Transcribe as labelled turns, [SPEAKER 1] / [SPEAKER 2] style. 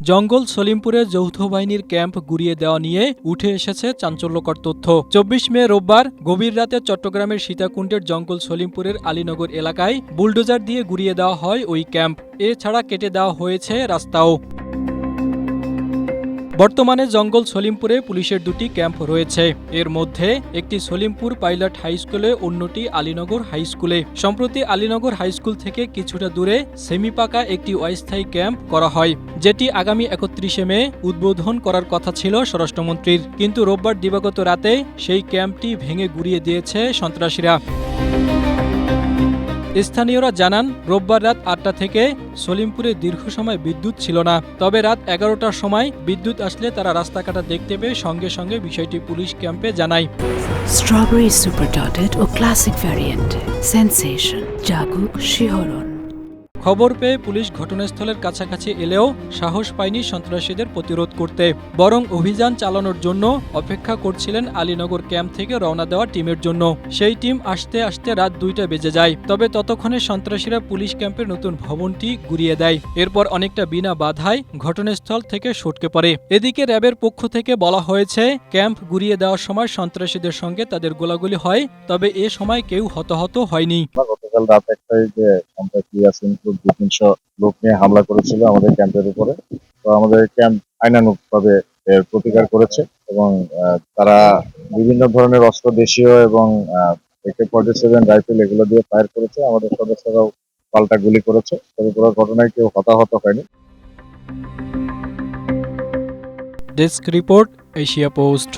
[SPEAKER 1] জঙ্গল সলিমপুরে যৌথ বাহিনীর ক্যাম্প গুড়িয়ে দেওয়া নিয়ে উঠে এসেছে চাঞ্চল্যকর তথ্য। ২৪ মে রোববার গভীর রাতে চট্টগ্রামের সীতাকুণ্ডের জঙ্গল সলিমপুরের আলীনগর এলাকায় বুলডোজার দিয়ে গুড়িয়ে দেওয়া হয় ওই ক্যাম্প। এছাড়া কেটে দেওয়া হয়েছে রাস্তাও। বর্তমানে জঙ্গল সলিমপুরে পুলিশের দুটি ক্যাম্প রয়েছে। এর মধ্যে একটি সলিমপুর পাইলট হাই স্কুলে, অন্যটি আলীনগর হাই স্কুলে। সম্প্রতি আলীনগর হাই স্কুল থেকে কিছুটা দূরে সেমিপাকা একটি অস্থায়ী ক্যাম্প করা হয়, যেটি আগামী ৩১ মে উদ্বোধন করার কথা ছিল স্বরাষ্ট্রমন্ত্রীর। কিন্তু রোববার দিবাগত রাতে সেই ক্যাম্পটি ভেঙে গুড়িয়ে দিয়েছে সন্ত্রাসীরা। স্থানীয়রা জানান, রোববার রাত ৮টা থেকে সলিমপুরে দীর্ঘ সময় বিদ্যুৎ ছিল না। তবে রাত ১১টার সময় বিদ্যুৎ আসলে তারা রাস্তা কাটা দেখতে পেয়ে সঙ্গে সঙ্গে বিষয়টি পুলিশ ক্যাম্পে জানায়।
[SPEAKER 2] স্ট্রবেরি সুপার ডটেড ও ক্লাসিক ভ্যারিয়েন্ট সেন্সেশন জাগুক শিহরণ।
[SPEAKER 1] খবর পেয়ে পুলিশ ঘটনাস্থলের কাছাকাছি এলেও সাহস পায়নি সন্ত্রাসীদের প্রতিরোধ করতে, বরং অভিযান চালানোর জন্য অপেক্ষা করছিলেন আলীনগর ক্যাম্প থেকে রওনা দেওয়া টিমের জন্য। সেই টিম আসতে আসতে রাত ২টা বেজে যায়। তবে ততক্ষণে সন্ত্রাসীরা পুলিশ ক্যাম্পের নতুন ভবনটি গুড়িয়ে দেয়। এরপর অনেকটা বিনা বাধায় ঘটনাস্থল থেকে সটকে পড়ে। এদিকে র্যাবের পক্ষ থেকে বলা হয়েছে, ক্যাম্প গুড়িয়ে দেওয়ার সময় সন্ত্রাসীদের সঙ্গে তাদের গোলাগুলি হয়, তবে এ সময় কেউ হতাহত হয়নি।
[SPEAKER 3] গতকাল রাত একটাই যে সন্ত্রাসী ইয়াসিন ২-৩০০ লোক নিয়ে হামলা করেছিল আমাদের ক্যাম্পের উপরে। তো আমাদের ক্যাম্প আইনানুগভাবে এর প্রতিকার করেছে এবং তারা বিভিন্ন ধরনের অস্ত্র, দেশীয় এবং AK-47 রাইফেল এগুলো দিয়ে ফায়ার করেছে। আমাদের সদস্যরাও পাল্টা গুলি করেছে। তবে পুরো ঘটনায় কেউ হতাহত হয়নি।
[SPEAKER 1] Desk report, Asia post.